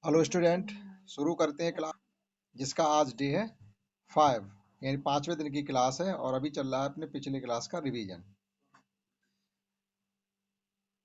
Hello student, शुरू करते हैं क्लास जिसका आज डे है 5 यानी 5वें दिन की क्लास है और अभी चल रहा है अपने पिछले क्लास का रिवीजन।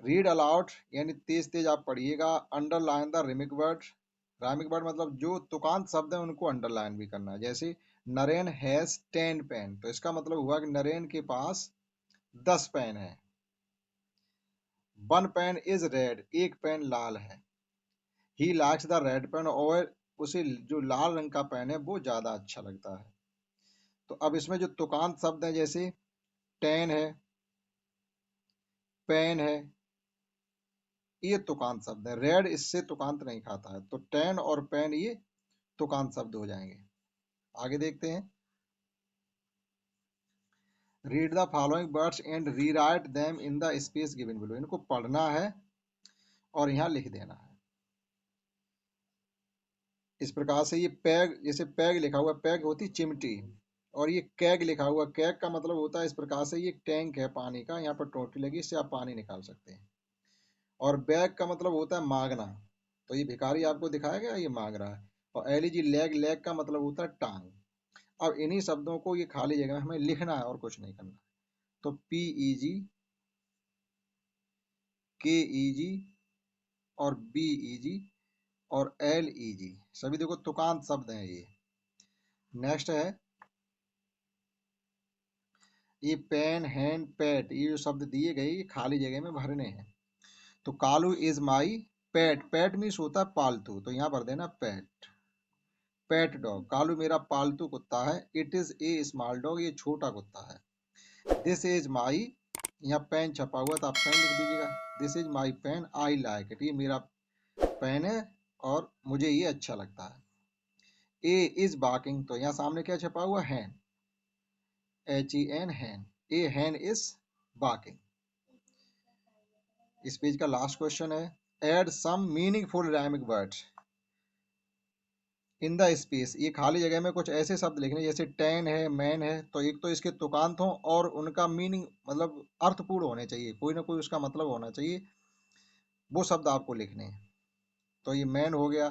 रीड अलाउड यानी तेज तेज आप पढ़िएगा। Underline the rhyming word. Rhyming word मतलब जो तुकांत शब्द है उनको अंडरलाइन भी करना है। जैसे नरेन हैज 10 पेन, तो इसका मतलब हुआ कि नरेन के पास 10 पेन है। वन पेन इज रेड, एक पेन लाल है। He likes the red pen, और उसे जो लाल रंग का पेन है वो ज्यादा अच्छा लगता है। तो अब इसमें जो तुकांत शब्द है जैसे टेन है, पेन है, ये तुकांत शब्द है। रेड इससे तुकांत नहीं खाता है, तो टेन और पेन ये तुकांत शब्द हो जाएंगे। आगे देखते हैं। Read the following words and rewrite them in the space given below. इनको पढ़ना है और यहाँ लिख देना है। इस प्रकार से ये पैग, जैसे पैग लिखा हुआ, पैग होती चिमटी, और ये कैग लिखा हुआ, कैग का मतलब होता है इस प्रकार से ये टैंक है पानी का, यहाँ पर टोटी लगी, इससे आप पानी निकाल सकते हैं। और बैग का मतलब होता है मांगना, तो ये भिखारी आपको दिखाया गया, ये मांग रहा है। और एलईजी लेग, लेग का मतलब होता है टांग। अब इन्हीं शब्दों को ये खाली जगह में हमें लिखना है और कुछ नहीं करना। तो पीईजी, केईजी और बीईजी और एलईजी सभी देखो तुकांत शब्द हैं ये। नेक्स्ट है ये पेन, हैंड, पेट, ये जो शब्द दिए गए ये खाली जगह में भरने हैं। तो Kalu is my pet, pet means होता है पालतू, तो यहाँ भर देना पेट। पेट डॉग, कालू मेरा पालतू कुत्ता है। It is a small dog, ये छोटा कुत्ता है। दिस इज माई, यहाँ पेन छपा हुआ था, आप पेन लिख दीजिएगा। This is my pen, I like it, ये मेरा पेन है और मुझे ये अच्छा लगता है। ए इज बार्किंग, तो यहाँ सामने क्या छपा हुआ, hen, HEN, hen. A hen is barking. इस पेज का लास्ट क्वेश्चन है add some meaningful rhyming words in the space. ये खाली जगह में कुछ ऐसे शब्द लिखने जैसे टेन है, मैन है, तो एक तो इसके तुकांत हो और उनका मीनिंग मतलब अर्थपूर्ण होने चाहिए, कोई ना कोई उसका मतलब होना चाहिए, वो शब्द आपको लिखने हैं। तो ये मैन हो गया,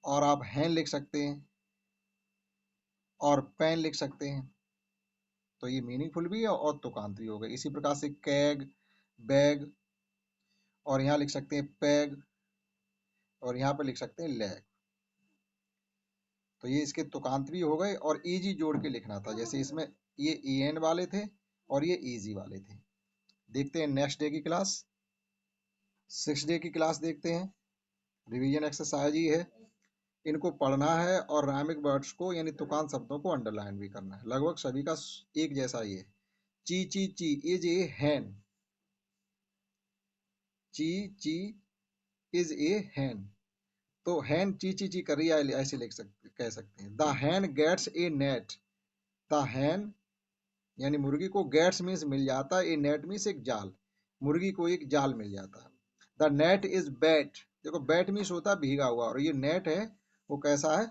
और आप हैन लिख सकते हैं और पेन लिख सकते हैं, तो ये मीनिंगफुल भी है और तुकांत भी हो गए। इसी प्रकार से कैग, बैग, और यहाँ लिख सकते हैं पैग, और यहाँ पर लिख सकते हैं लैग। तो ये इसके तुकांत भी हो गए, और ईजी जोड़ के लिखना था, जैसे इसमें ये EN वाले थे और ये ईजी वाले थे। देखते हैं नेक्स्ट डे की क्लास। 6 डे की क्लास देखते हैं। रिवीजन एक्सरसाइज ही है, इनको पढ़ना है और राइमिक वर्ड्स को यानी तुकांत शब्दों को अंडरलाइन भी करना है। लगभग सभी का एक जैसा ही है। ची ची ची इज ए हैन, ची ची इज ए हैन, तो हैन ची ची ची कर रही है, ऐसे लिख सकते, कह सकते हैं। The hen gets a net, the hen यानी मुर्गी को, गेट्स मीन्स मिल जाता है, ए नेट मीन्स एक जाल, मुर्गी को एक जाल मिल जाता है। द नेट इज बैट, देखो बैट मीन्स होता है भीगा हुआ, और ये नेट है वो कैसा है,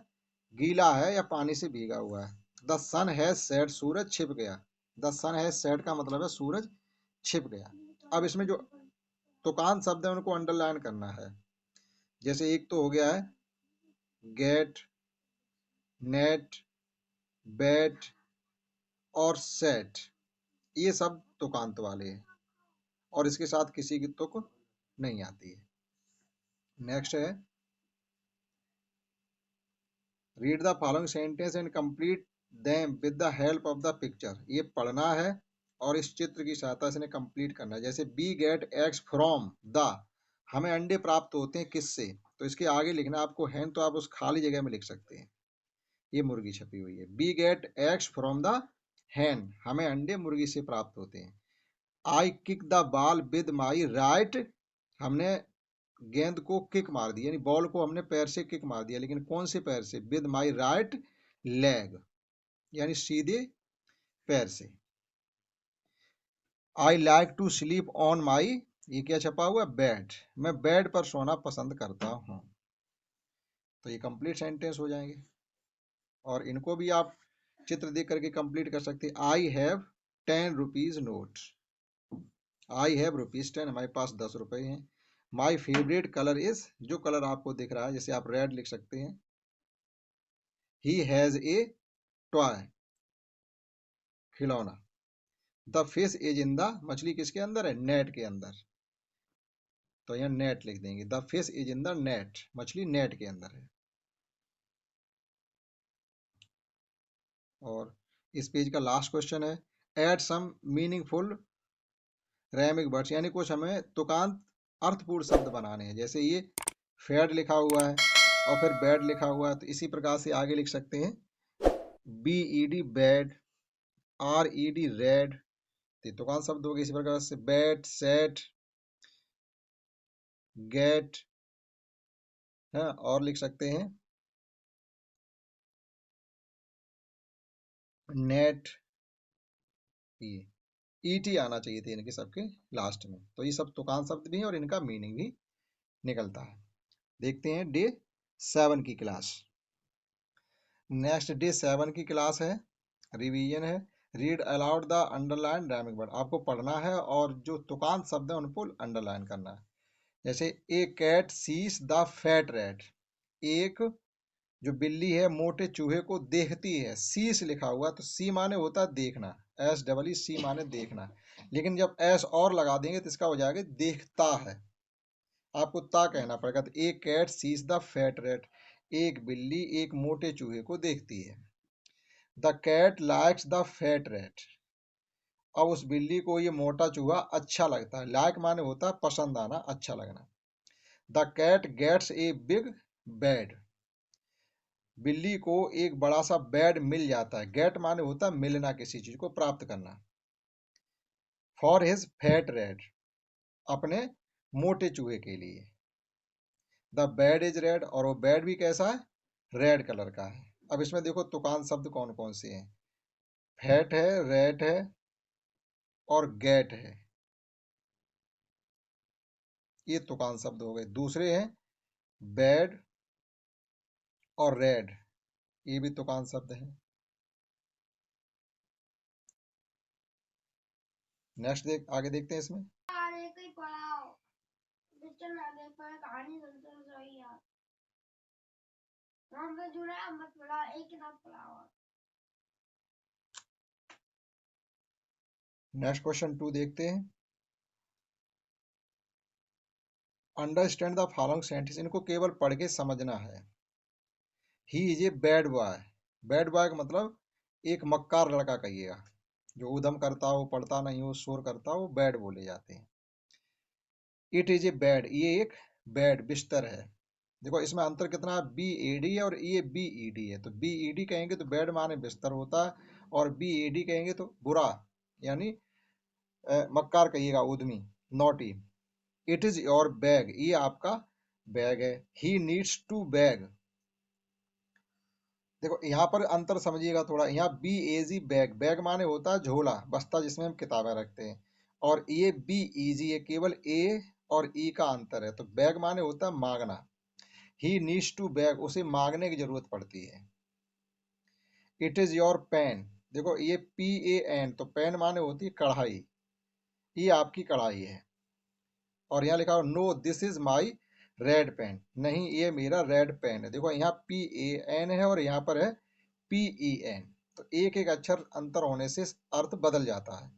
गीला है या पानी से भीगा हुआ है। द सन हैज सेट, सूरज छिप गया। द सन हैज सेट का मतलब है सूरज छिप गया। अब इसमें जो तुकांत शब्द है उनको अंडरलाइन करना है। जैसे एक तो हो गया है गेट, नेट, बैट और सेट, ये सब तुकांत वाले हैं और इसके साथ किसी की तुक नहीं आती है। नेक्स्ट है read the following sentence and complete them with the help of the picture. ये पढ़ना है और इस चित्र की सहायता से इन्हें कंप्लीट करना है। जैसे bee get eggs from the, हमें अंडे प्राप्त होते हैं किससे, तो इसके आगे लिखना आपको हैन, तो आप उस खाली जगह में लिख सकते हैं, ये मुर्गी छपी हुई है। We get eggs from the hen, हमें अंडे मुर्गी से प्राप्त होते हैं। I kick the ball with my right, हमने गेंद को किक मार दी, यानी बॉल को हमने पैर से किक मार दिया, लेकिन कौन से पैर से, विद माई राइट लेग, यानी सीधे पैर से। I like to sleep on my, ये क्या छपा हुआ, बेड, मैं बेड पर सोना पसंद करता हूँ। तो ये कंप्लीट सेंटेंस हो जाएंगे, और इनको भी आप चित्र देख करके कंप्लीट कर सकते हैं। I have 10 rupees note, I have rupees 10, हमारे पास 10 रुपए हैं। माई फेवरेट कलर इज, जो कलर आपको दिख रहा है, जैसे आप रेड लिख सकते हैं। ही हैज ए टॉय, खिलौना। The fish is in the, मछली किसके अंदर है, नेट के अंदर, तो यहाँ नेट लिख देंगे। The fish is in the net, मछली नेट के अंदर है। और इस पेज का लास्ट क्वेश्चन है, एड सम मीनिंगफुल रैमिक वर्ड्स, यानी कुछ हमें तुकांत अर्थपूर्ण शब्द बनाने हैं। जैसे ये फेड लिखा हुआ है और फिर बैड लिखा हुआ है, तो इसी प्रकार से आगे लिख सकते हैं, B E D bed, R E D red, तो तुकांत शब्द हो गए इसी प्रकार से, बैट, सेट, गेट है। और लिख सकते हैं नेट, ये ईटी आना चाहिए थे इनके सबके लास्ट में। तो ये सब तुकांत शब्द भी हैं और इनका मीनिंग भी निकलता है। देखते हैं डे 7 की क्लास। नेक्स्ट डे 7 की क्लास है, रिवीजन है। Read aloud the underline rhyming word, आपको पढ़ना है और जो तुकांत शब्द है उनको अंडरलाइन करना है। जैसे a cat sees the fat rat, एक जो बिल्ली है मोटे चूहे को देखती है। सीस लिखा हुआ, तो सी माने होता है देखना, एस डबल ई सी माने देखना, लेकिन जब एस और लगा देंगे तो इसका हो जाएगा देखता है, आपको ता कहना पड़ेगा। तो एक cat sees the fat rat, एक बिल्ली एक मोटे चूहे को देखती है। The cat likes the fat rat, अब उस बिल्ली को ये मोटा चूहा अच्छा लगता है। लाइक माने होता है पसंद आना, अच्छा लगना। The cat gets a big bed, बिल्ली को एक बड़ा सा बेड मिल जाता है। गेट माने होता है मिलना, किसी चीज को प्राप्त करना। फॉर हिज फैट रैट, अपने मोटे चूहे के लिए। द बेड इज रेड, और वो बेड भी कैसा है, रेड कलर का है। अब इसमें देखो तुकान शब्द कौन कौन से हैं, फैट है, रैट है और गेट है, ये तुकान शब्द हो गए। दूसरे हैं बेड और रेड, ये भी तुकान शब्द है। नेक्स्ट आगे देखते हैं इसमें। नेक्स्ट क्वेश्चन 2 देखते हैं। अंडरस्टैंड द फॉलोइंग सेंटेंस, इनको केवल पढ़ के समझना है। He is a bad boy, bad boy का मतलब एक मक्कार लड़का कहिएगा, जो उधम करता हो, पढ़ता नहीं हो, शोर करता हो, बैड बोले जाते हैं। इट इज ए बेड, ये एक बेड बिस्तर है। देखो इसमें अंतर कितना है, बी ए डी है और ये बी ई डी है। तो बी ई डी कहेंगे तो बेड माने बिस्तर होता है, और बी ए डी कहेंगे तो बुरा, यानी मक्कार कहिएगा, उद्यमी, naughty. It is your bag, ये आपका बैग है। ही नीड्स टू बैग, देखो यहाँ पर अंतर समझिएगा थोड़ा। यहाँ बी ए जी बैग, बैग माने होता है झोला, बस्ता जिसमें हम किताबें रखते हैं, और ये बी इजी है, केवल ए और ई का अंतर है। तो बैग माने होता है मांगना, ही नीड्स टू बैग, उसे मांगने की जरूरत पड़ती है। इट इज योर पेन, देखो ये पी ए एन, तो पेन माने होती है कढ़ाई, ये आपकी कढ़ाई है। और यहाँ लिखा हो no this is my red pen, नहीं ये मेरा रेड पेन है। देखो यहाँ पी ए एन है और यहाँ पर है पी ई एन, तो एक एक अक्षर अंतर होने से अर्थ बदल जाता है।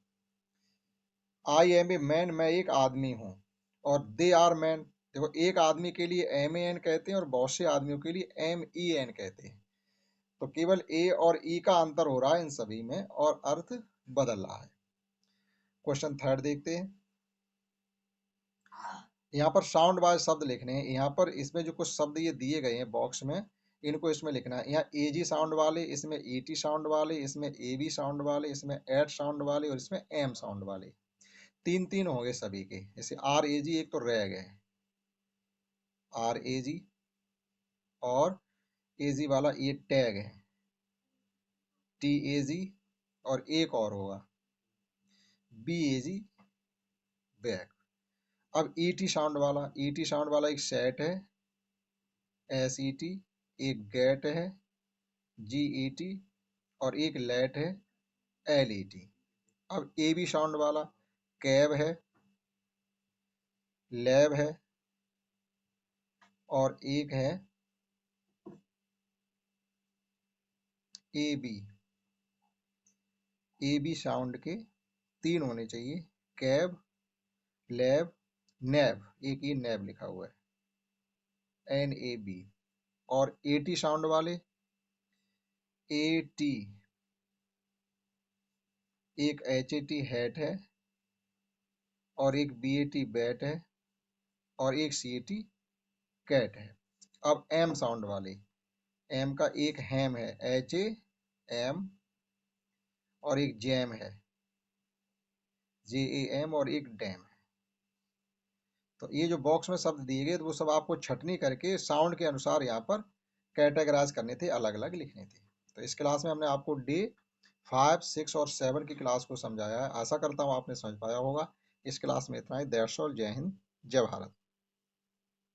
आई एम ए मैन, मैं एक आदमी हूँ, और दे आर मैन, देखो एक आदमी के लिए एम ए एन कहते हैं और बहुत से आदमियों के लिए एम ई एन कहते हैं। तो केवल ए और ई का अंतर हो रहा है इन सभी में और अर्थ बदल रहा है। क्वेश्चन 3 देखते हैं। यहाँ पर साउंड वाइज शब्द लिखने हैं। यहाँ पर इसमें जो कुछ शब्द ये दिए गए हैं बॉक्स में, इनको इसमें लिखना है। यहाँ एजी साउंड वाले, इसमें ईटी साउंड वाले, इसमें एबी साउंड वाले, इसमें एट साउंड वाले और इसमें एम साउंड वाले, तीन तीन होंगे सभी के। जैसे आर ए जी एक तो रह गए, आर ए जी, और ए जी वाला ये टैग है, टी ए जी, और एक और होगा बी ए जी बैग। अब ईटी साउंड वाला, ईटी साउंड वाला एक सेट है, एस ई टी, एक गेट है, जी ई टी, और एक लेट है, एल ई टी। अब ए बी साउंड वाला कैब है, लैब है, और एक है A B. A B sound के 3 होने चाहिए, कैब, लैब, नैब। एक ये नैब लिखा हुआ है, एन ए बी। और ए टी साउंड वाले, ए टी, एक एच ए टी हैट है, और एक बी ए टी बैट है, और एक सी ए टी कैट है। अब एम साउंड वाले, एम का एक हैम है, एच ए एम, और एक जैम है, जे ए एम, और एक डैम है। तो ये जो बॉक्स में शब्द दिए गए, तो वो सब आपको छटनी करके साउंड के अनुसार यहाँ पर कैटेगराइज करने थे, अलग अलग लिखने थे। तो इस क्लास में हमने आपको डे 5, 6 और 7 की क्लास को समझाया है। आशा करता हूँ आपने समझ पाया होगा। इस क्लास में इतना ही। That's all. जय हिंद, जय भारत।